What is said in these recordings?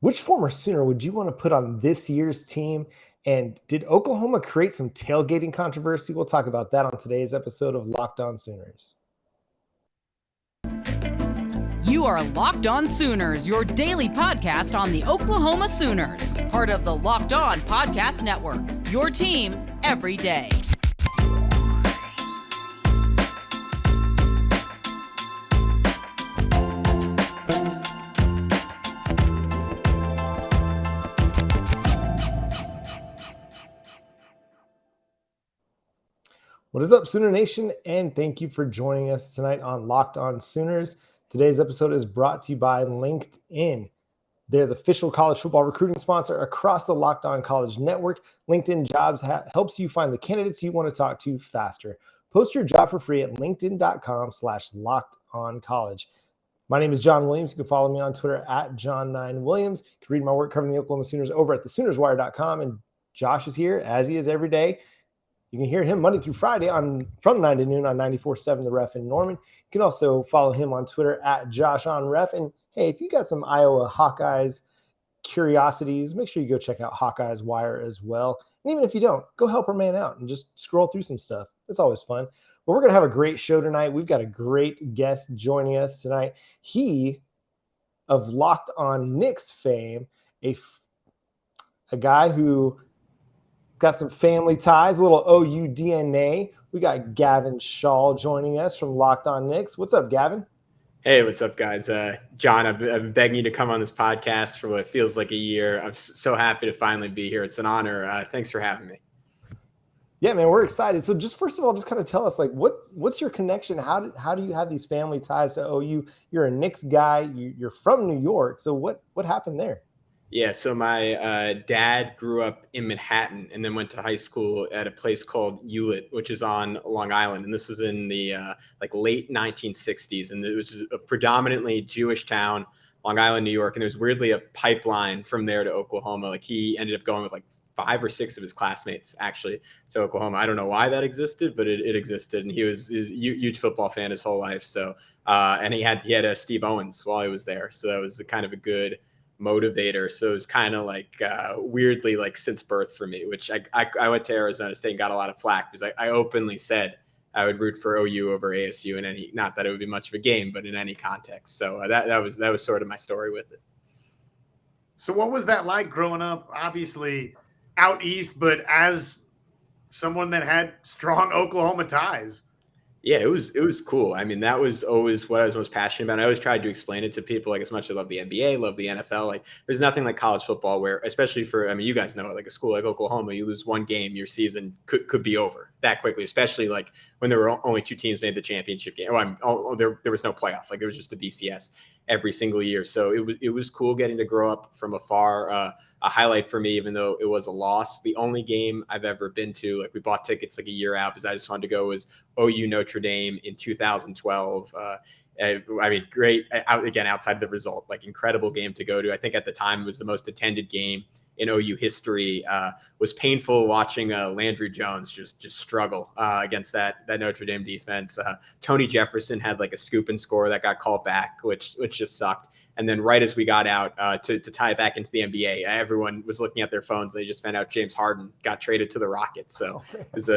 Which former Sooner would you want to put on this year's team? And did Oklahoma create some tailgating controversy? We'll talk about that on today's episode of Locked On Sooners. You are Locked On Sooners, your daily podcast on the Oklahoma Sooners, part of the Locked On Podcast Network, your team every day. What is up, Sooner Nation? And thank you for joining us tonight on Locked On Sooners. Today's episode is brought to you by LinkedIn. They're the official college football recruiting sponsor across the Locked On College Network. LinkedIn Jobs helps you find the candidates you want to talk to faster. Post your job for free at linkedin.com/lockedoncollege. My name is John Williams. You can follow me on Twitter at John9Williams. You can read my work covering the Oklahoma Sooners over at thesoonerswire.com. And Josh is here, as he is every day. You can hear him Monday through Friday from 9 to noon on 94.7 The Ref in Norman. You can also follow him on Twitter at JoshOnRef. And hey, if you got some Iowa Hawkeyes curiosities, make sure you go check out Hawkeyes Wire as well. And even if you don't, go help our man out and just scroll through some stuff. It's always fun. But we're going to have a great show tonight. We've got a great guest joining us tonight. He, of Locked On Knicks fame, a guy who got some family ties, a little OU DNA. We got Gavin Schall joining us from Locked On Knicks. What's up, Gavin? Hey, what's up, guys? John, I've been begging you to come on this podcast for what feels like a year. I'm so happy to finally be here. It's an honor. Thanks for having me. Yeah, man, we're excited. So just first of all, just kind of tell us, like, what's your connection? How do you have these family ties to OU? You're a Knicks guy. You're from New York. So what happened there? Yeah, so my dad grew up in Manhattan and then went to high school at a place called Hewlett, which is on Long Island. And this was in the late 1960s. And it was a predominantly Jewish town, Long Island, New York. And there's weirdly a pipeline from there to Oklahoma. Like he ended up going with like 5 or 6 of his classmates actually to Oklahoma. I don't know why that existed, but it existed. And he was a huge football fan his whole life. So and he had Steve Owens while he was there. So that was kind of a good motivator. So it was kind of like weirdly like since birth for me, which I went to Arizona State and got a lot of flack because I openly said I would root for OU over ASU in any, not that it would be much of a game, but in any context. So that was sort of my story with it. So what was that like growing up, obviously out east, but as someone that had strong Oklahoma ties? Yeah, it was cool. I mean, that was always what I was most passionate about. I always tried to explain it to people, like as much as I love the NBA, love the NFL. Like there's nothing like college football where, especially for, I mean, you guys know it, like a school like Oklahoma, you lose one game, your season could be over that quickly, especially like when there were only 2 teams made the championship game. There was no playoff. Like it was just the BCS every single year. So it was cool getting to grow up from afar. A highlight for me, even though it was a loss. The only game I've ever been to, like we bought tickets like a year out because I just wanted to go, was OU Notre Dame in 2012. I mean, great, outside the result, like incredible game to go to. I think at the time it was the most attended game in OU history. Was painful watching Landry Jones just struggle against that Notre Dame defense. Tony Jefferson had like a scoop and score that got called back, which just sucked. And then right as we got out to tie it back into the NBA, everyone was looking at their phones. They just found out James Harden got traded to the Rockets. So it was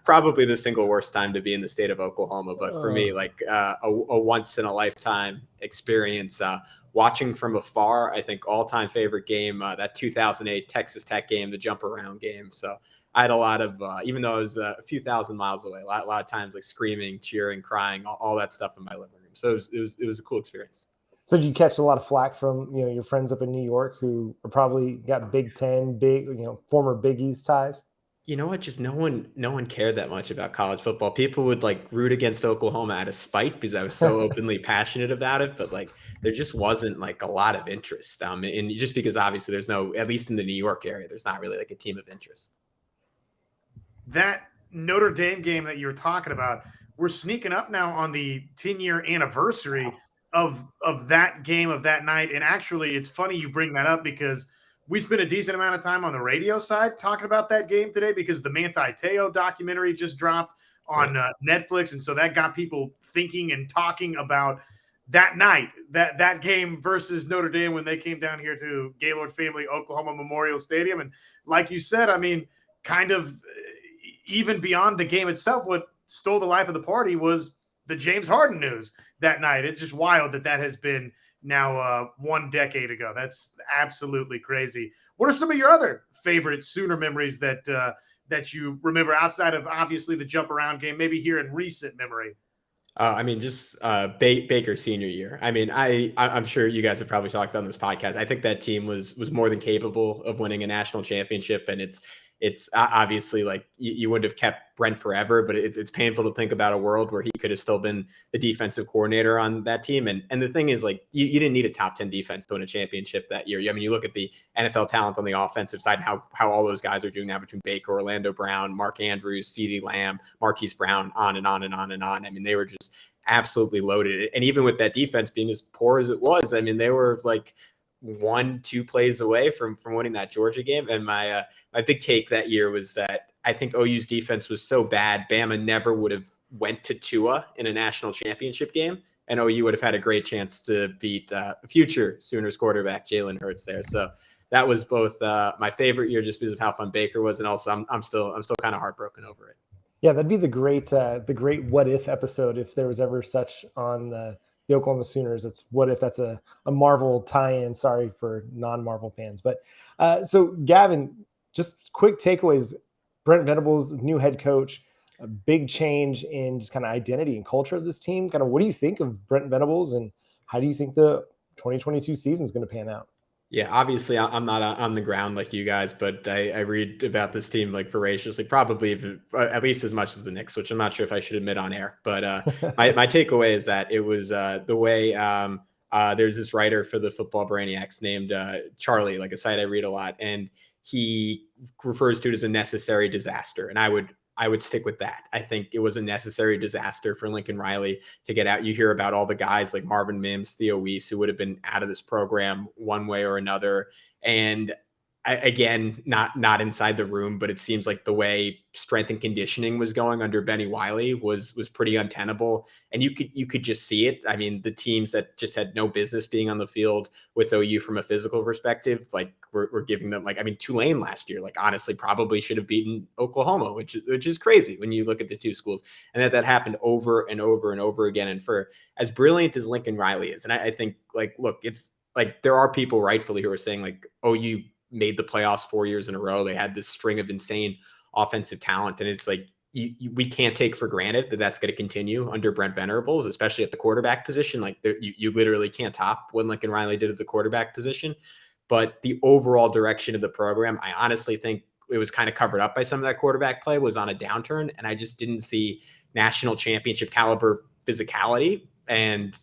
probably the single worst time to be in the state of Oklahoma. But for me, like a once in a lifetime experience. Watching from afar, I think all-time favorite game, that 2008 Texas Tech game, the jump around game. So I had a lot of, even though I was a few thousand miles away, a lot of times like screaming, cheering, crying, all that stuff in my living room. So it was a cool experience. So did you catch a lot of flack from, your friends up in New York who are probably got Big Ten, former Big East ties? You know what? Just no one cared that much about college football. People would like root against Oklahoma out of spite because I was so openly passionate about it. But like, there just wasn't like a lot of interest. And just because obviously there's no, at least in the New York area, there's not really like a team of interest. That Notre Dame game that you were talking about, we're sneaking up now on the 10-year anniversary of that game, of that night. And actually, it's funny you bring that up because we spent a decent amount of time on the radio side talking about that game today because the Manti Te'o documentary just dropped on Netflix. And so that got people thinking and talking about that night, that game versus Notre Dame when they came down here to Gaylord Family Oklahoma Memorial Stadium. And like you said, I mean, kind of even beyond the game itself, what stole the life of the party was the James Harden news that night. It's just wild that has been now 1 decade ago. That's absolutely crazy. What are some of your other favorite Sooner memories that you remember outside of obviously the jump around game, maybe here in recent memory? I mean, just Baker's senior year. I mean, I'm sure you guys have probably talked about on this podcast. I think that team was more than capable of winning a national championship, and it's obviously like you wouldn't have kept Brent forever, but it's painful to think about a world where he could have still been the defensive coordinator on that team. And the thing is, like, you didn't need a top 10 defense to win a championship that year. I mean, you look at the NFL talent on the offensive side and how all those guys are doing now between Baker, Orlando Brown, Mark Andrews, CeeDee Lamb, Marquise Brown, on and on and on and on. I mean, they were just absolutely loaded. And even with that defense being as poor as it was, I mean, they were like 1-2 plays away from winning that Georgia game. And my big take that year was that I think OU's defense was so bad, Bama never would have went to Tua in a national championship game, and OU would have had a great chance to beat future Sooners quarterback Jalen Hurts there. So that was both my favorite year just because of how fun Baker was, and also I'm still kind of heartbroken over it. Yeah, that'd be the great what if episode if there was ever such on the Oklahoma Sooners. It's what if that's a Marvel tie-in. Sorry for non-Marvel fans. But so Gavin, just quick takeaways. Brent Venables, new head coach, a big change in just kind of identity and culture of this team. Kind of what do you think of Brent Venables, and how do you think the 2022 season is going to pan out? Yeah, obviously I'm not on the ground like you guys, but I read about this team like voraciously, probably even, at least as much as the Knicks, which I'm not sure if I should admit on air. But my takeaway is that it was the way there's this writer for the Football Brainiacs named Charlie, like a site I read a lot, and he refers to it as a necessary disaster. And I would stick with that. I think it was a necessary disaster for Lincoln Riley to get out. You hear about all the guys like Marvin Mims, Theo Weiss, who would have been out of this program one way or another. And again, not inside the room, but it seems like the way strength and conditioning was going under Benny Wiley was pretty untenable. And you could just see it. I mean, the teams that just had no business being on the field with OU from a physical perspective, like we're giving them, like, I mean, Tulane last year, like, honestly, probably should have beaten Oklahoma, which is crazy when you look at the two schools. And that happened over and over and over again. And for as brilliant as Lincoln Riley is, and I think, like, look, it's like there are people rightfully who are saying like OU made the playoffs 4 years in a row. They had this string of insane offensive talent. And it's like, we can't take for granted that that's going to continue under Brent Venables, especially at the quarterback position. Like you literally can't top what Lincoln Riley did at the quarterback position. But the overall direction of the program, I honestly think it was kind of covered up by some of that quarterback play, was on a downturn. And I just didn't see national championship caliber physicality and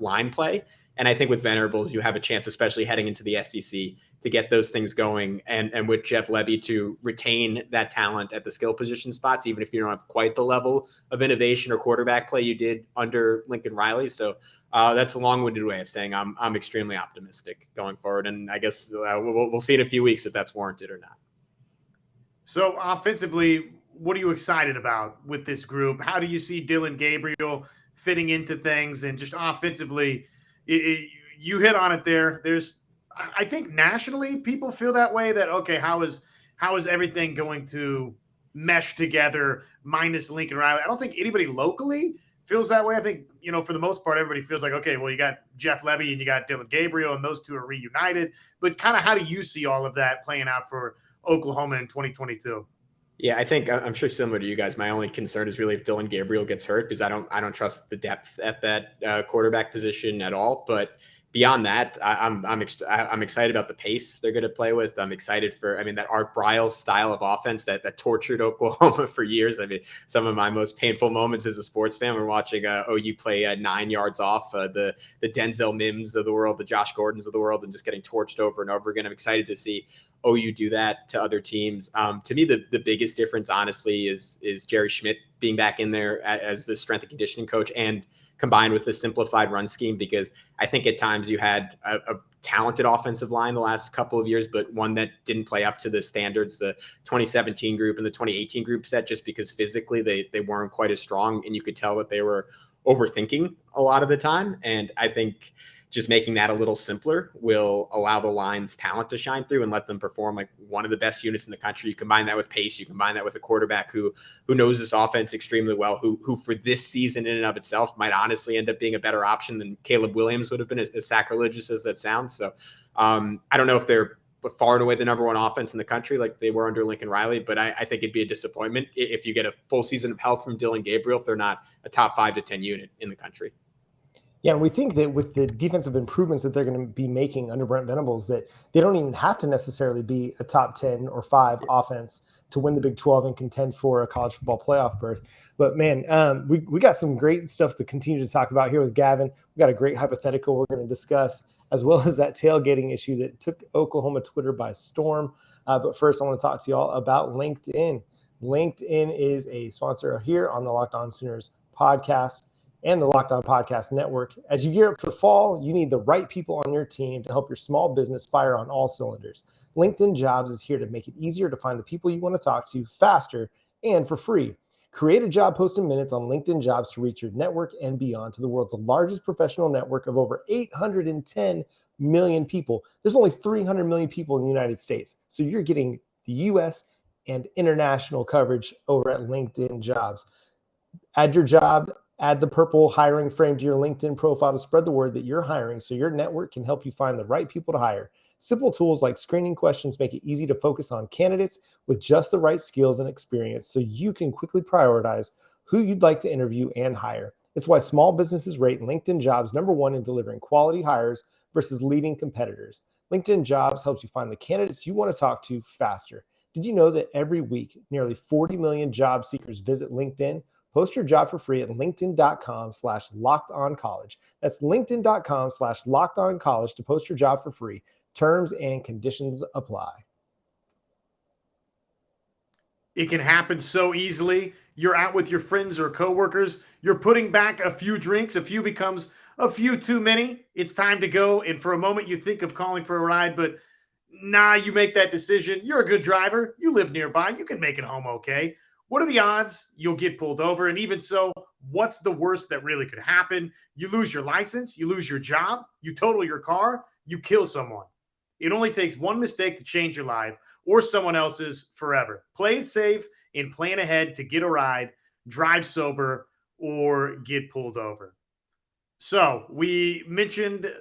line play. And I think with Venables, you have a chance, especially heading into the SEC, to get those things going. And with Jeff Lebby to retain that talent at the skill position spots, even if you don't have quite the level of innovation or quarterback play you did under Lincoln Riley. So that's a long-winded way of saying I'm extremely optimistic going forward. And I guess we'll see in a few weeks if that's warranted or not. So offensively, what are you excited about with this group? How do you see Dillon Gabriel fitting into things? And just offensively, you hit on it there. I think nationally people feel that way, that, okay, how is everything going to mesh together minus Lincoln Riley? I don't think anybody locally feels that way. I think, for the most part, everybody feels like, okay, well, you got Jeff Lebby and you got Dillon Gabriel, and those two are reunited. But kind of how do you see all of that playing out for Oklahoma in 2022? Yeah, I think I'm sure similar to you guys. My only concern is really if Dillon Gabriel gets hurt, because I don't trust the depth at that quarterback position at all. But beyond that, I'm excited about the pace they're going to play with. I'm excited for, that Art Briles style of offense that tortured Oklahoma for years. I mean, some of my most painful moments as a sports fan were watching OU play 9 yards off the Denzel Mims of the world, the Josh Gordons of the world, and just getting torched over and over again. I'm excited to see OU do that to other teams. To me, the biggest difference, honestly, is Jerry Schmidt being back in there as the strength and conditioning coach, and combined with the simplified run scheme, because I think at times you had a talented offensive line the last couple of years, but one that didn't play up to the standards the 2017 group and the 2018 group set, just because physically they weren't quite as strong. And you could tell that they were overthinking a lot of the time. And I think just making that a little simpler will allow the line's talent to shine through and let them perform like one of the best units in the country. You combine that with pace, you combine that with a quarterback who knows this offense extremely well, who for this season in and of itself might honestly end up being a better option than Caleb Williams would have been, as sacrilegious as that sounds. So I don't know if they're far and away the number one offense in the country like they were under Lincoln Riley, but I think it'd be a disappointment if you get a full season of health from Dylan Gabriel if they're not a top 5 to 10 unit in the country. Yeah, and we think that with the defensive improvements that they're going to be making under Brent Venables, that they don't even have to necessarily be a top 10 or 5 offense to win the Big 12 and contend for a college football playoff berth. But man, we got some great stuff to continue to talk about here with Gavin. We got a great hypothetical we're going to discuss, as well as that tailgating issue that took Oklahoma Twitter by storm. But first, I want to talk to you all about LinkedIn. LinkedIn is a sponsor here on the Locked On Sooners podcast and the Locked On Podcast Network. As you gear up for fall, you need the right people on your team to help your small business fire on all cylinders. LinkedIn Jobs is here to make it easier to find the people you want to talk to faster and for free. Create a job post in minutes on LinkedIn Jobs to reach your network and beyond to the world's largest professional network of over 810 million people. There's only 300 million people in the United States, so you're getting the U.S. and international coverage over at LinkedIn Jobs. Add your job, add the purple hiring frame to your LinkedIn profile to spread the word that you're hiring so your network can help you find the right people to hire. Simple tools like screening questions make it easy to focus on candidates with just the right skills and experience so you can quickly prioritize who you'd like to interview and hire. It's why small businesses rate LinkedIn Jobs #1 in delivering quality hires versus leading competitors. LinkedIn Jobs helps you find the candidates you want to talk to faster. Did you know that every week, nearly 40 million job seekers visit LinkedIn? Post your job for free at linkedin.com/lockedoncollege. That's linkedin.com/lockedoncollege to post your job for free. Terms and conditions apply. It can happen so easily. You're out with your friends or coworkers. You're putting back a few drinks. A few becomes a few too many. It's time to go. And for a moment, you think of calling for a ride, but you make that decision. You're a good driver. You live nearby. You can make it home okay. What are the odds you'll get pulled over? And even so, what's the worst that really could happen? You lose your license, you lose your job, you total your car, you kill someone. It only takes one mistake to change your life or someone else's forever. Play it safe and plan ahead to get a ride, drive sober, or get pulled over. So we mentioned,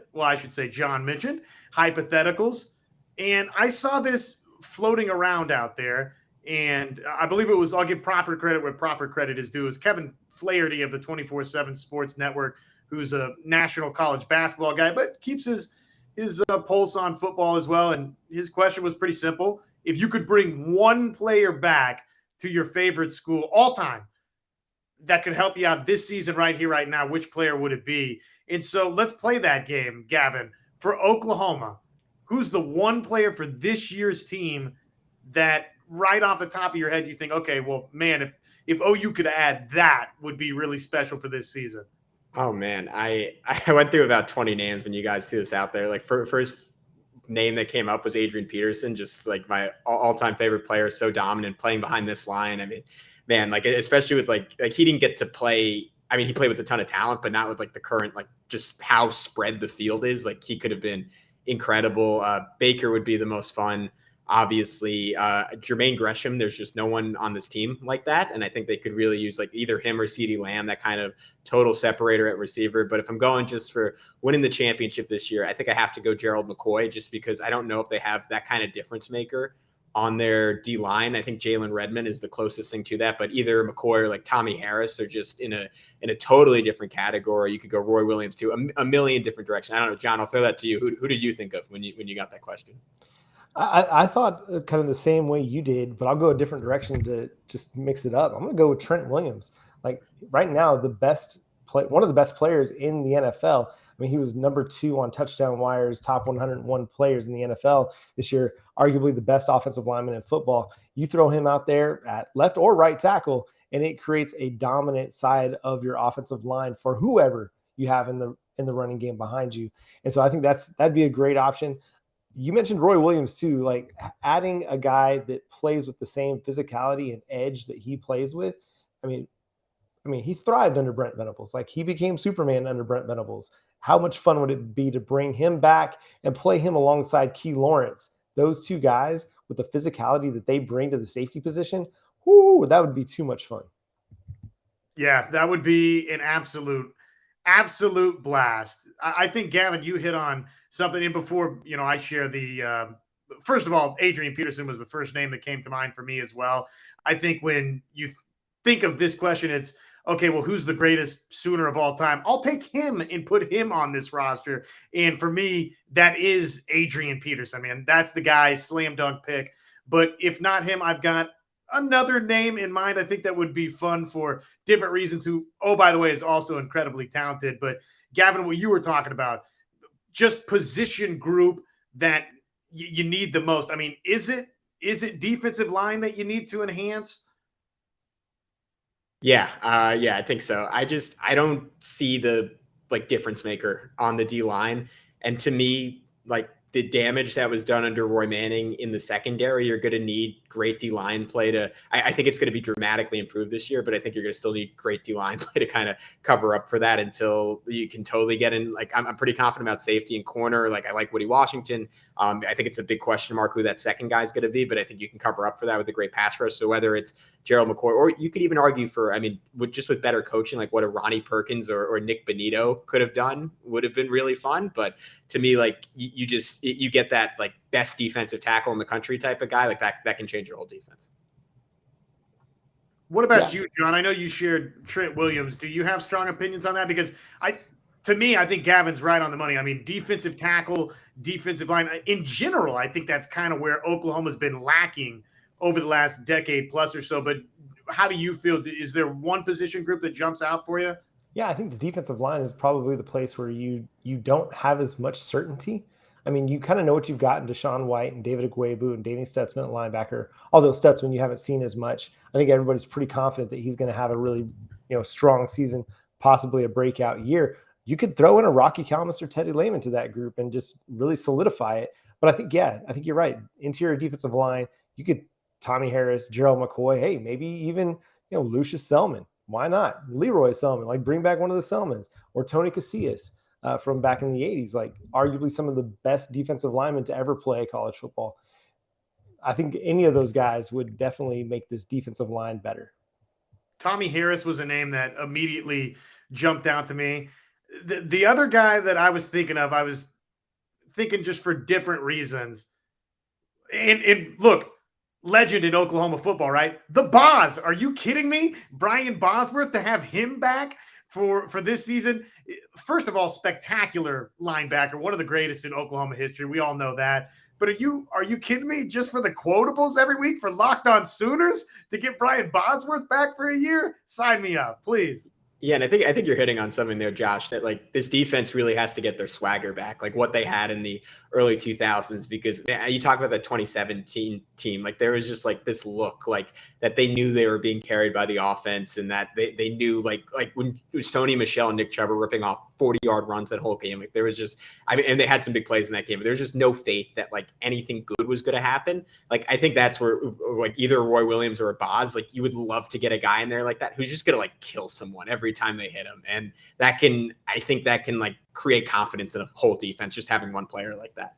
John mentioned hypotheticals. And I saw this floating around out there. And I believe it was, I'll give proper credit where proper credit is due, it was Kevin Flaherty of the 24/7 Sports Network, who's a national college basketball guy, but keeps his pulse on football as well. And his question was pretty simple. If you could bring one player back to your favorite school all time that could help you out this season right here, right now, which player would it be? And so let's play that game, Gavin. For Oklahoma, who's the one player for this year's team that right off the top of your head you think, okay, well, man, if OU could add that, would be really special for this season? Oh man, I went through about 20 names when you guys see this out there. Like first name that came up was Adrian Peterson, just like my all-time favorite player, so dominant playing behind this line. I mean, man, like especially with like he didn't get to play. I mean, he played with a ton of talent, but not with like the current, like just how spread the field is. Like he could have been incredible. Baker would be the most fun. Obviously, Jermaine Gresham, there's just no one on this team like that. And I think they could really use like either him or CeeDee Lamb, that kind of total separator at receiver. But if I'm going just for winning the championship this year, I think I have to go Gerald McCoy, just because I don't know if they have that kind of difference maker on their D-line. I think Jalen Redmond is the closest thing to that, but either McCoy or like Tommy Harris are just in a totally different category. You could go Roy Williams too, a million different directions. I don't know, John, I'll throw that to you. Who did you think of when you got that question? I thought kind of the same way you did, but I'll go a different direction to just mix it up. I'm going to go with Trent Williams. Like right now, one of the best players in the NFL. I mean, he was #2 on Touchdown Wire's top 101 players in the NFL this year, arguably the best offensive lineman in football. You throw him out there at left or right tackle, and it creates a dominant side of your offensive line for whoever you have in the running game behind you. And so I think that'd be a great option. You mentioned Roy Williams too, like adding a guy that plays with the same physicality and edge that he plays with. I mean, I mean, he thrived under Brent Venables. Like, he became Superman under Brent Venables. How much fun would it be to bring him back and play him alongside Key Lawrence? Those two guys with the physicality that they bring to the safety position, whoo, that would be too much fun. Yeah, that would be an absolute blast. I think, Gavin, you hit on something. And before, I share first of all, Adrian Peterson was the first name that came to mind for me as well. I think when you think of this question, it's, okay, well, who's the greatest Sooner of all time? I'll take him and put him on this roster. And for me, that is Adrian Peterson. I mean, that's the guy, slam dunk pick. But if not him, I've got another name in mind. I think that would be fun for different reasons, who, oh, by the way, is also incredibly talented. But Gavin, what you were talking about, just position group that you need the most. I mean, is it defensive line that you need to enhance? Yeah, I think so. I don't see the difference maker on the D line, and to me, the damage that was done under Roy Manning in the secondary, you're going to need great D line play to. I think it's going to be dramatically improved this year, but I think you're going to still need great D line play to kind of cover up for that until you can totally get in. I'm pretty confident about safety and corner. I like Woody Washington. I think it's a big question mark who that second guy is going to be, but I think you can cover up for that with a great pass rush. So whether it's Gerald McCoy, or you could even argue for, with better coaching, like what a Ronnie Perkins or Nick Bonito could have done would have been really fun. But to me, you get that best defensive tackle in the country type of guy, that can change your whole defense. What about you, John? I know you shared Trent Williams. Do you have strong opinions on that? Because to me, I think Gavin's right on the money. I mean, defensive tackle, defensive line in general, I think that's kind of where Oklahoma's been lacking over the last decade plus or so. But how do you feel? Is there one position group that jumps out for you? Yeah, I think the defensive line is probably the place where you don't have as much certainty. I mean, you kind of know what you've got in Deshaun White and David Agwebu and Danny Stutzman at linebacker. Although Stutzman you haven't seen as much, I think everybody's pretty confident that he's going to have a really strong season, possibly a breakout year. You could throw in a Rocky Calmus or Teddy Lehman to that group and just really solidify it. But I think you're right. Interior defensive line, you could Tommy Harris, Gerald McCoy, hey, maybe even Lucius Selman. Why not? Leroy Selman, bring back one of the Selmans, or Tony Casillas from back in the 80s, arguably some of the best defensive linemen to ever play college football. I think any of those guys would definitely make this defensive line better. Tommy Harris was a name that immediately jumped out to me. The other guy that I was thinking of, I was thinking just for different reasons. And look, legend in Oklahoma football, right? The Boz. Are you kidding me? Brian Bosworth, to have him back for this season. First of all, spectacular linebacker, one of the greatest in Oklahoma history. We all know that. But are you kidding me? Just for the quotables every week for Locked On Sooners to get Brian Bosworth back for a year? Sign me up, please. Yeah, and I think you're hitting on something there, Josh, that this defense really has to get their swagger back, what they had in the early 2000s, because you talk about the 2017 team, there was just this look that they knew they were being carried by the offense, and that they knew when it was Sony Michel and Nick Chubb were ripping off 40-yard runs that whole game. There was just, and they had some big plays in that game, but there was just no faith that anything good was going to happen. I think that's where either Roy Williams or a Boz, you would love to get a guy in there like that who's just going to kill someone every time they hit him. And I think that can create confidence in a whole defense, just having one player like that.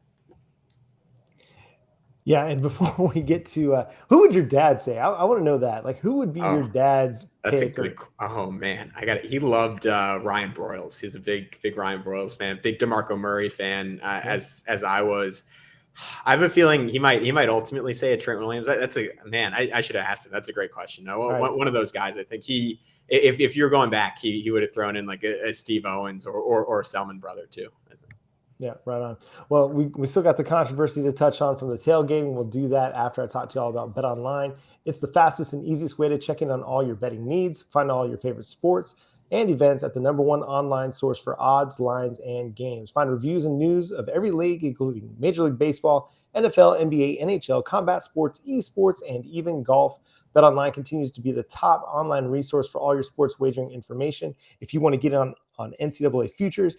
Yeah, and before we get to who would your dad say? I want to know that. Who would be your dad's That's pick? a good. Oh man, I got it. He loved Ryan Broyles. He's a big Ryan Broyles fan, big DeMarco Murray fan, as I was. I have a feeling he might ultimately say a Trent Williams. That's a man. I should have asked him. That's a great question. No, one of those guys. I think if you're going back, he would have thrown in a Steve Owens or a Selman brother too. I think. Yeah, right on. Well, we still got the controversy to touch on from the tailgating. We'll do that after I talk to you all about BetOnline. It's the fastest and easiest way to check in on all your betting needs. Find all your favorite sports and events at the #1 online source for odds, lines, and games. Find reviews and news of every league, including Major League Baseball, NFL, NBA, NHL, combat sports, esports, and even golf. BetOnline continues to be the top online resource for all your sports wagering information. If you want to get on NCAA futures,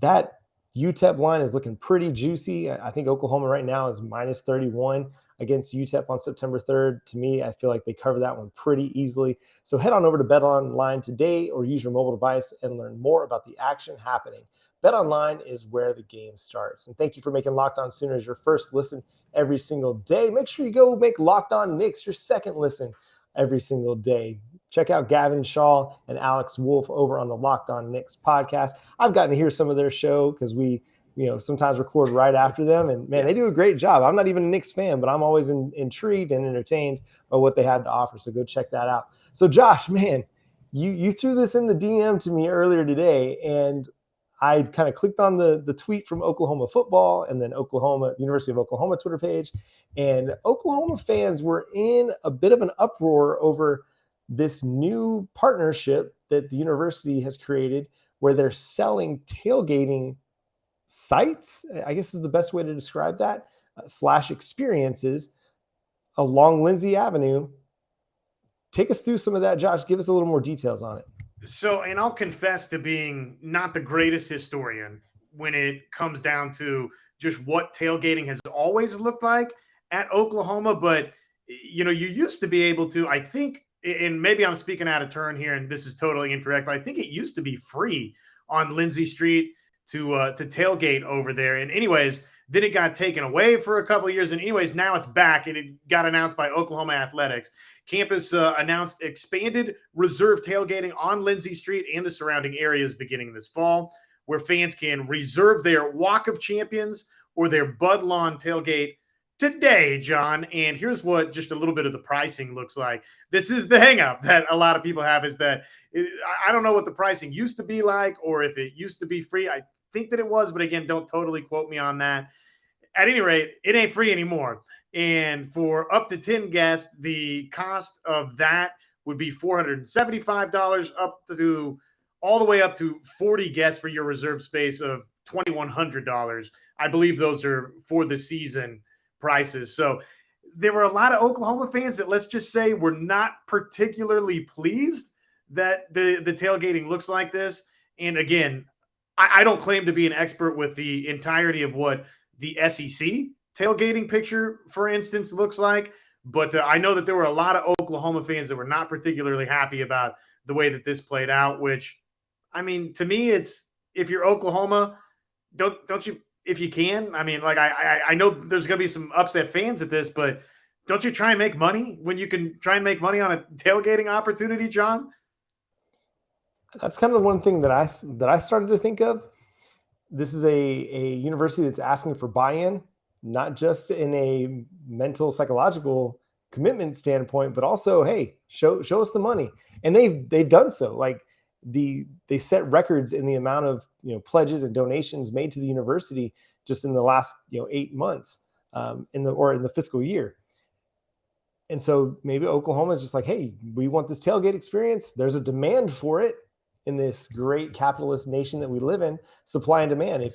that UTEP line is looking pretty juicy. I think Oklahoma right now is -31 against UTEP on September 3rd. To me, I feel like they cover that one pretty easily. So head on over to BetOnline today or use your mobile device and learn more about the action happening. BetOnline is where the game starts. And thank you for making Locked On Sooners your first listen every single day. Make sure you go make Locked On Knicks your second listen every single day. Check out Gavin, Schall, and Alex Wolf over on the Locked On Knicks podcast. I've gotten to hear some of their show because we sometimes record right after them. And, man, they do a great job. I'm not even a Knicks fan, but I'm always intrigued and entertained by what they had to offer. So go check that out. So, Josh, man, you threw this in the DM to me earlier today, and I kind of clicked on the tweet from Oklahoma football and then University of Oklahoma Twitter page. And Oklahoma fans were in a bit of an uproar over this new partnership that the university has created where they're selling tailgating sites, I guess is the best way to describe that, / experiences along Lindsey Avenue. Take us through some of that, Josh. Give us a little more details on it. So, and I'll confess to being not the greatest historian when it comes down to just what tailgating has always looked like at Oklahoma. But, you used to be able to, I think, and maybe I'm speaking out of turn here and this is totally incorrect, but I think it used to be free on Lindsey Street to tailgate over there. And anyways, then it got taken away for a couple of years. And anyways, now it's back and it got announced by Oklahoma Athletics. Campus announced expanded reserve tailgating on Lindsey Street and the surrounding areas beginning this fall, where fans can reserve their Walk of Champions or their Bud Lawn tailgate today, John. And here's what just a little bit of the pricing looks like. This is the hang up that a lot of people have, is that I don't know what the pricing used to be like or if it used to be free. I think that it was, but again, don't totally quote me on that. At any rate, it ain't free anymore. And for up to 10 guests, the cost of that would be $475 all the way up to 40 guests for your reserve space of $2,100. I believe those are for the season prices. So there were a lot of Oklahoma fans that, let's just say, were not particularly pleased that the tailgating looks like this. And again, I don't claim to be an expert with the entirety of what the SEC tailgating picture, for instance, looks like. But I know that there were a lot of Oklahoma fans that were not particularly happy about the way that this played out, which, I mean, to me, it's, if you're Oklahoma, don't you, if you can, I mean, like, I know there's going to be some upset fans at this, but don't you try and make money when you can try and make money on a tailgating opportunity, John? That's kind of one thing that I started to think of. This is a university that's asking for buy-in, not just in a mental, psychological commitment standpoint, but also, hey, show us the money. And they've done so. Like they set records in the amount of pledges and donations made to the university just in the last 8 months in the fiscal year. And so maybe Oklahoma is just like, hey, we want this tailgate experience. There's a demand for it in this great capitalist nation that we live in. Supply and demand.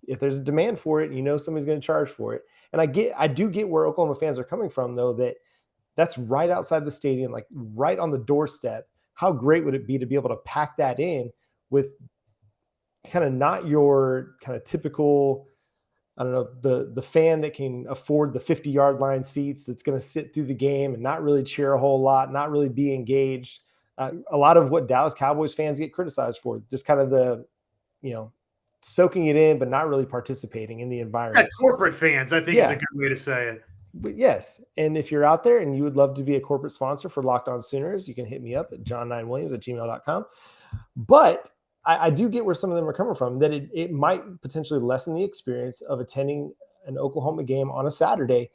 If there's a demand for it, somebody's going to charge for it. And I do get where Oklahoma fans are coming from, though, that's right outside the stadium, like right on the doorstep. How great would it be to be able to pack that in with kind of not your kind of typical, I don't know, the fan that can afford the 50-yard line seats that's going to sit through the game and not really cheer a whole lot, not really be engaged. A lot of what Dallas Cowboys fans get criticized for, just kind of the, soaking it in, but not really participating in the environment. Yeah, corporate fans, I think is a good way to say it. But yes, and if you're out there and you would love to be a corporate sponsor for Locked On Sooners, you can hit me up at john9williams@gmail.com. But I do get where some of them are coming from, that it might potentially lessen the experience of attending an Oklahoma game on a Saturday.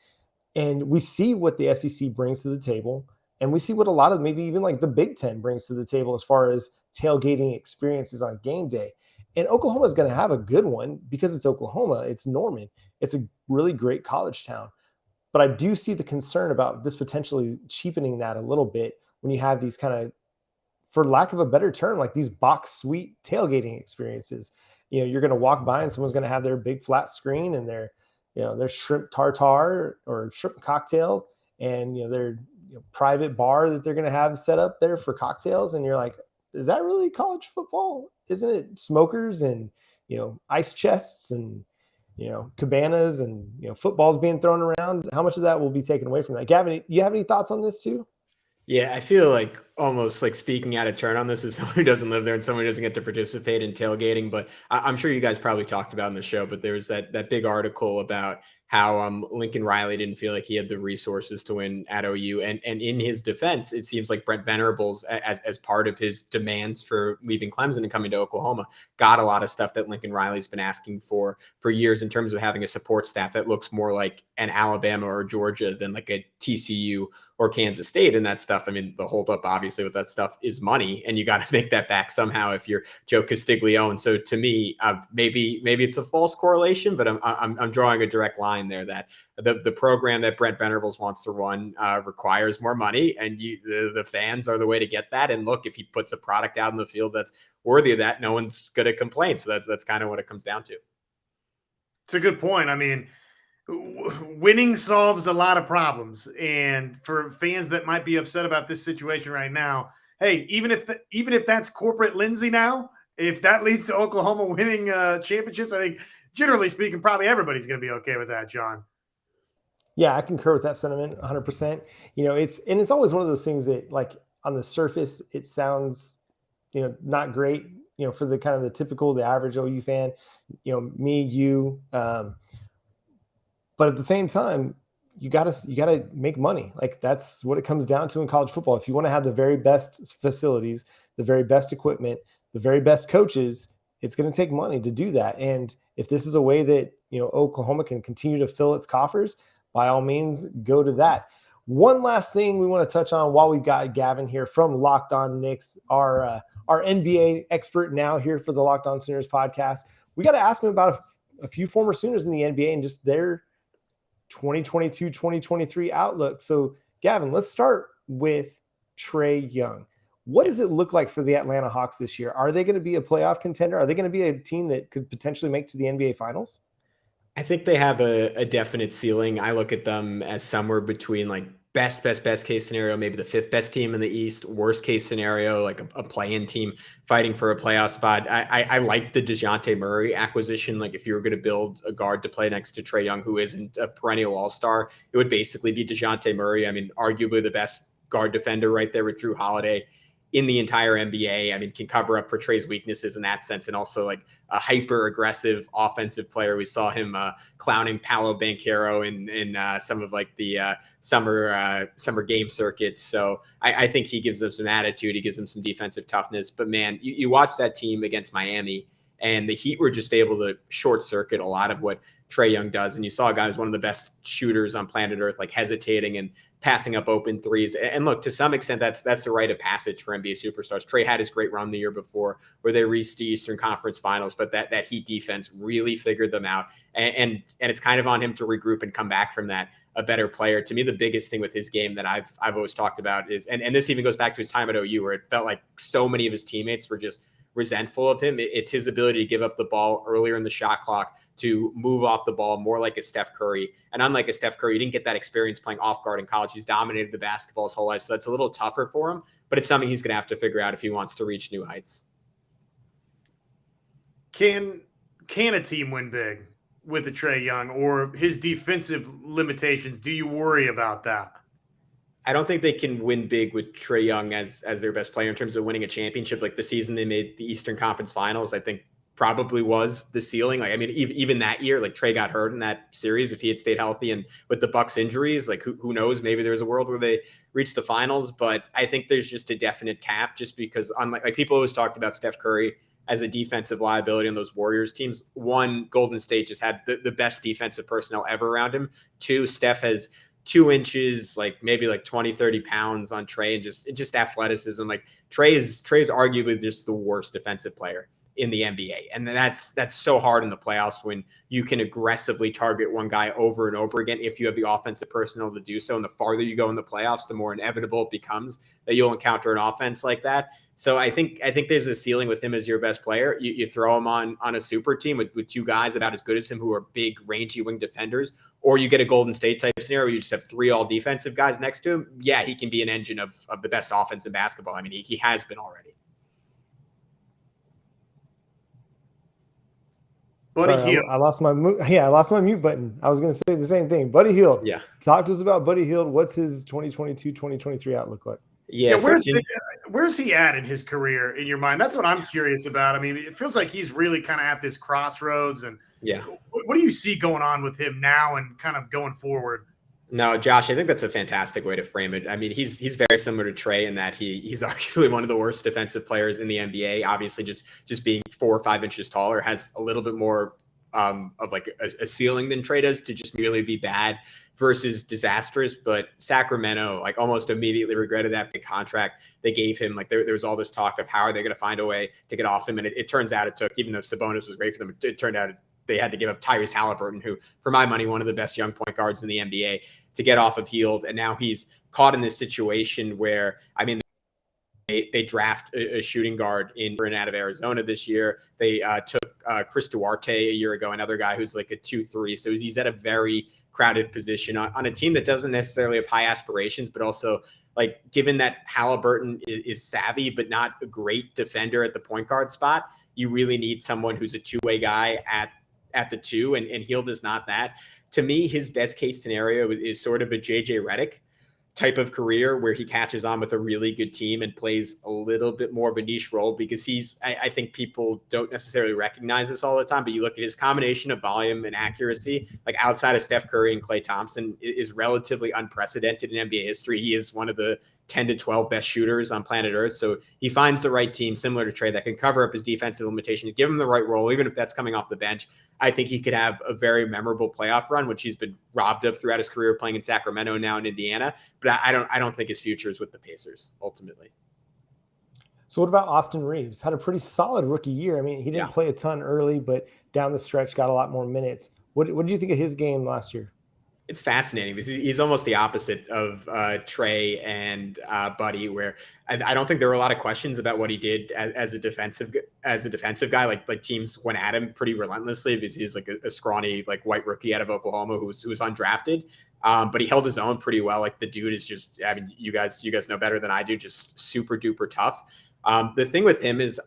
And we see what the SEC brings to the table. And we see what a lot of maybe even like the Big Ten brings to the table as far as tailgating experiences on game day. And Oklahoma is going to have a good one because it's Oklahoma. It's Norman. It's a really great college town. But I do see the concern about this potentially cheapening that a little bit when you have these kind of, for lack of a better term, like these box suite tailgating experiences. You're going to walk by and someone's going to have their big flat screen and their shrimp tartare or shrimp cocktail and their private bar that they're going to have set up there for cocktails. And you're like, is that really college football? Isn't it smokers and ice chests and cabanas and, footballs being thrown around. How much of that will be taken away from that? Gavin, you have any thoughts on this too? Yeah, I feel like almost like speaking out of turn on this as someone who doesn't live there and someone who doesn't get to participate in tailgating. But I'm sure you guys probably talked about in the show, but there was that big article about how Lincoln Riley didn't feel like he had the resources to win at OU. And in his defense, it seems like Brent Venables, as part of his demands for leaving Clemson and coming to Oklahoma, got a lot of stuff that Lincoln Riley's been asking for years in terms of having a support staff that looks more like an Alabama or Georgia than like a TCU or Kansas State and that stuff. I mean, the holdup obviously with that stuff is money, and you got to make that back somehow if you're Joe Castiglione. So to me, maybe it's a false correlation, but I'm drawing a direct line there that the program that Brent Venables wants to run requires more money, and the fans are the way to get that. And look, if he puts a product out in the field that's worthy of that, no one's going to complain. So that's kind of what it comes down to. It's a good point. I mean, winning solves a lot of problems, and for fans that might be upset about this situation right now, hey, even if that's corporate Lindsey now, if that leads to Oklahoma winning championships, I think generally speaking, probably everybody's going to be okay with that, John. Yeah, I concur with that sentiment 100%. It's always one of those things that, like, on the surface, it sounds, not great, for the kind of the average OU fan, me, you, but at the same time, you gotta make money. Like, that's what it comes down to in college football. If you want to have the very best facilities, the very best equipment, the very best coaches, it's going to take money to do that. And if this is a way that, Oklahoma can continue to fill its coffers, by all means, go to that. One last thing we want to touch on while we've got Gavin here from Locked On Knicks, our NBA expert now here for the Locked On Sooners podcast. We got to ask him about a few former Sooners in the NBA and just their 2022-2023 outlook. So, Gavin, let's start with Trae Young. What does it look like for the Atlanta Hawks this year? Are they going to be a playoff contender? Are they going to be a team that could potentially make to the NBA Finals? I think they have a definite ceiling. I look at them as somewhere between like best case scenario, maybe the fifth best team in the East, worst case scenario, like a play-in team fighting for a playoff spot. I like the DeJounte Murray acquisition. Like, if you were going to build a guard to play next to Trae Young, who isn't a perennial all-star, it would basically be DeJounte Murray. I mean, arguably the best guard defender right there with Drew Holiday in the entire NBA. I mean, can cover up for Trae's weaknesses in that sense, and also like a hyper aggressive offensive player. We saw him clowning Paolo Banchero in some of like the summer game circuits. So I think he gives them some attitude. He gives them some defensive toughness. But man, you watch that team against Miami, and the Heat were just able to short circuit a lot of what Trae Young does. And you saw a guy who's one of the best shooters on planet Earth, like hesitating and passing up open threes. And look, to some extent, that's the rite of passage for NBA superstars. Trae had his great run the year before where they reached the Eastern Conference Finals, but that Heat defense really figured them out. And it's kind of on him to regroup and come back from that a better player. To me, the biggest thing with his game that I've always talked about is, and this even goes back to his time at OU, where it felt like so many of his teammates were just resentful of him. It's his ability to give up the ball earlier in the shot clock, to move off the ball more like a Steph Curry. And unlike a Steph Curry, he didn't get that experience playing off guard in college. He's dominated the basketball his whole life. So that's a little tougher for him, but it's something he's going to have to figure out if he wants to reach new heights. Can a team win big with a Trae Young, or his defensive limitations? Do you worry about that? I don't think they can win big with Trae Young as their best player in terms of winning a championship. Like the season they made the Eastern Conference Finals, I think probably was the ceiling. Like, I mean, even that year, like Trae got hurt in that series. If he had stayed healthy, and with the Bucks injuries, like who knows, maybe there's a world where they reach the finals. But I think there's just a definite cap, just because unlike, like, people always talked about Steph Curry as a defensive liability on those Warriors teams. One, Golden State just had the best defensive personnel ever around him. Two, Steph has 2 inches, like maybe like 20, 30 pounds on Trae, and just athleticism. Like Trae is arguably just the worst defensive player in the NBA. And that's so hard in the playoffs when you can aggressively target one guy over and over again if you have the offensive personnel to do so. And the farther you go in the playoffs, the more inevitable it becomes that you'll encounter an offense like that. So I think there's a ceiling with him as your best player. You throw him on a super team with 2 guys about as good as him who are big, rangy wing defenders, or you get a Golden State type scenario where you just have 3 all defensive guys next to him. Yeah, he can be an engine of the best offense in basketball. I mean, he has been already. Buddy Sorry, Hield. I lost my I lost my mute button. I was going to say the same thing. Buddy Hield. Yeah. Talk to us about Buddy Hield. What's his 2022-2023 outlook like? Yeah. Where's he at in his career in your mind? That's what I'm curious about. I mean, it feels like he's really kind of at this crossroads. And yeah, what do you see going on with him now and kind of going forward? No, Josh, I think that's a fantastic way to frame it. I mean, he's very similar to Trae in that he's arguably one of the worst defensive players in the NBA. Obviously, just being 4 or 5 inches taller has a little bit more of like a ceiling than Trae does to just merely be bad versus disastrous. But Sacramento, like, almost immediately regretted that big contract they gave him. Like, there was all this talk of how are they going to find a way to get off him, and it turns out it took, even though Sabonis was great for them, it turned out they had to give up Tyrese Halliburton, who, for my money, one of the best young point guards in the NBA, to get off of Hield. And now he's caught in this situation where, I mean, they draft a shooting guard in out of Arizona this year. They took Chris Duarte a year ago, another guy who's like a 2-3. So he's at a very crowded position on a team that doesn't necessarily have high aspirations, but also, like, given that Halliburton is savvy but not a great defender at the point guard spot, you really need someone who's a two-way guy at the 2, and Hield is not that. To me, his best case scenario is sort of a JJ Redick type of career where he catches on with a really good team and plays a little bit more of a niche role, because I think people don't necessarily recognize this all the time, but you look at his combination of volume and accuracy, like outside of Steph Curry and Klay Thompson, is relatively unprecedented in NBA history. He is one of the 10 to 12 best shooters on planet Earth. So he finds the right team similar to Trae that can cover up his defensive limitations, give him the right role, even if that's coming off the bench. I think he could have a very memorable playoff run, which he's been robbed of throughout his career playing in Sacramento and now in Indiana. But I don't think his future is with the Pacers ultimately. So what about Austin Reaves? Had a pretty solid rookie year. I mean, he didn't play a ton early, but down the stretch got a lot more minutes. What did you think of his game last year? It's fascinating because he's almost the opposite of Trae and Buddy, where I don't think there were a lot of questions about what he did as a defensive guy. Like teams went at him pretty relentlessly because he's like a scrawny, like, white rookie out of Oklahoma who was undrafted. But he held his own pretty well. Like, the dude is just, I mean, you guys know better than I do, just super duper tough. The thing with him is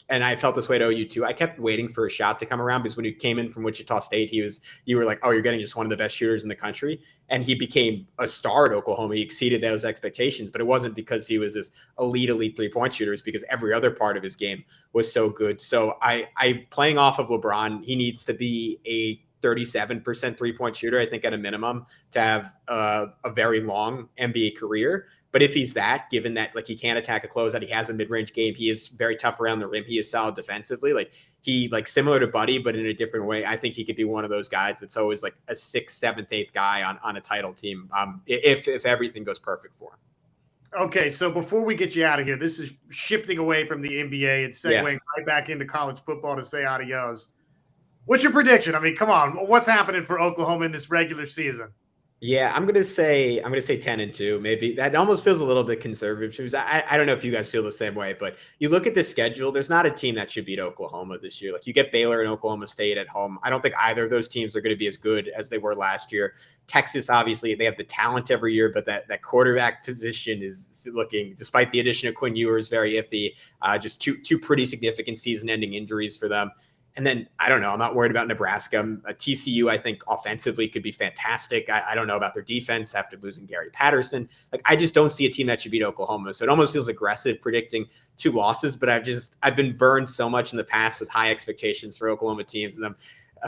I felt this way at OU too. I kept waiting for a shot to come around because when he came in from Wichita State, you were like, oh, you're getting just one of the best shooters in the country. And he became a star at Oklahoma. He exceeded those expectations, but it wasn't because he was this elite 3-point shooter. It's because every other part of his game was so good. So I playing off of LeBron, he needs to be a 37% 3-point shooter, I think, at a minimum, to have a very long NBA career. But if he's that, given that, like, he can't attack a closeout, he has a mid-range game, he is very tough around the rim, he is solid defensively, like, he, like, similar to Buddy, but in a different way, I think he could be one of those guys that's always like a 6th, 7th, 8th guy on a title team, if everything goes perfect for him. Okay, so before we get you out of here, this is shifting away from the NBA and segueing right back into college football to say adios. What's your prediction? I mean, come on, what's happening for Oklahoma in this regular season? Yeah, I'm gonna say 10-2. Maybe that almost feels a little bit conservative. I don't know if you guys feel the same way, but you look at the schedule. There's not a team that should beat Oklahoma this year. Like, you get Baylor and Oklahoma State at home. I don't think either of those teams are going to be as good as they were last year. Texas, obviously, they have the talent every year, but that quarterback position is looking, despite the addition of Quinn Ewers, very iffy. Just two pretty significant season-ending injuries for them. And then, I don't know, I'm not worried about Nebraska. TCU, I think, offensively could be fantastic. I don't know about their defense after losing Gary Patterson. Like, I just don't see a team that should beat Oklahoma. So it almost feels aggressive predicting 2 losses, but I've been burned so much in the past with high expectations for Oklahoma teams. And them,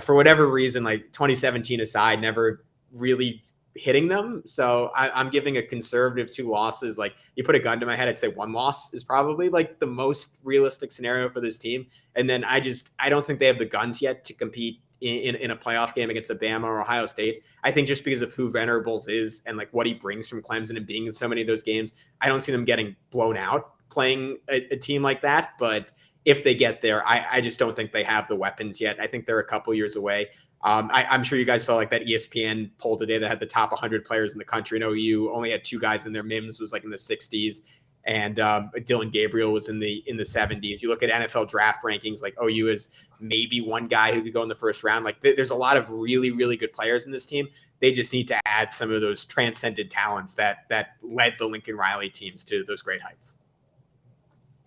for whatever reason, like 2017 aside, never really hitting them. So I'm giving a conservative 2 losses. Like, you put a gun to my head, I'd say 1 loss is probably like the most realistic scenario for this team. And then I don't think they have the guns yet to compete in a playoff game against Alabama or Ohio State. I think just because of who Venables is and, like, what he brings from Clemson and being in so many of those games, I don't see them getting blown out playing a team like that. But if they get there, I just don't think they have the weapons yet. I think they're a couple years away. I'm sure you guys saw, like, that ESPN poll today that had the top 100 players in the country, and OU only had 2 guys in there. Mims was like in the 60s, and Dylan Gabriel was in the 70s. You look at NFL draft rankings, like, OU is maybe 1 guy who could go in the first round. Like, there's a lot of really, really good players in this team. They just need to add some of those transcendent talents that led the Lincoln Riley teams to those great heights.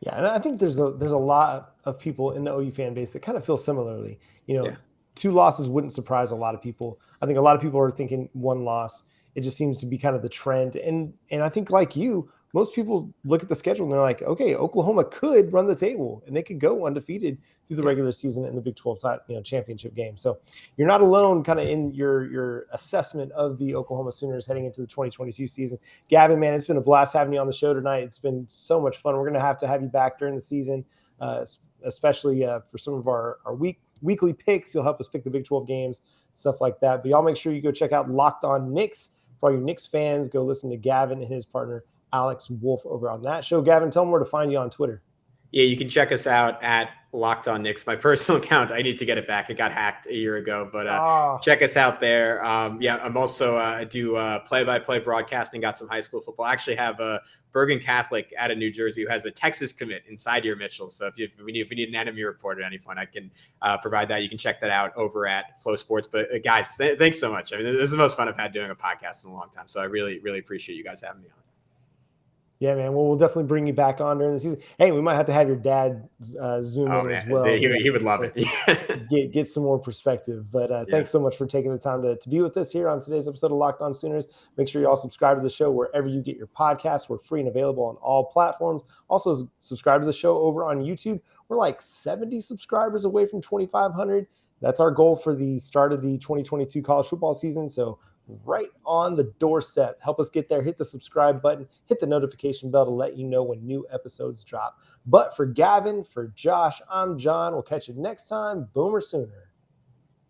Yeah, and I think there's a lot of people in the OU fan base that kind of feel similarly. Yeah. 2 losses wouldn't surprise a lot of people. I think a lot of people are thinking 1 loss. It just seems to be kind of the trend. And I think like you, most people look at the schedule and they're like, okay, Oklahoma could run the table and they could go undefeated through the regular season in the Big 12 championship game. So you're not alone kind of in your assessment of the Oklahoma Sooners heading into the 2022 season. Gavin, man, it's been a blast having you on the show tonight. It's been so much fun. We're going to have you back during the season, especially for some of our weekly picks. You'll help us pick the Big 12 games, stuff like that. But y'all make sure you go check out Locked On Knicks. For all your Knicks fans, go listen to Gavin and his partner, Alex Wolf, over on that show. Gavin, tell them where to find you on Twitter. Yeah, you can check us out at Locked On Knicks. My personal account, I need to get it back. It got hacked a year ago, but check us out there. I'm also I do play-by-play broadcasting. Got some high school football. I actually have a Bergen Catholic out of New Jersey who has a Texas commit inside your Mitchell. So if we need an enemy report at any point, I can provide that. You can check that out over at Flow Sports. But guys, thanks so much. I mean, this is the most fun I've had doing a podcast in a long time. So I really, really appreciate you guys having me on. Yeah, man. Well, we'll definitely bring you back on during the season. Hey, we might have to have your dad Zoom in as well. He would love it. get some more perspective. But thanks so much for taking the time to be with us here on today's episode of Locked On Sooners. Make sure you all subscribe to the show wherever you get your podcasts. We're free and available on all platforms. Also, subscribe to the show over on YouTube. We're like 70 subscribers away from 2,500. That's our goal for the start of the 2022 college football season. So right on the doorstep. Help us get there. Hit the subscribe button. Hit the notification bell to let you know when new episodes drop. But for Gavin, for Josh, I'm John. We'll catch you next time. Boomer Sooner.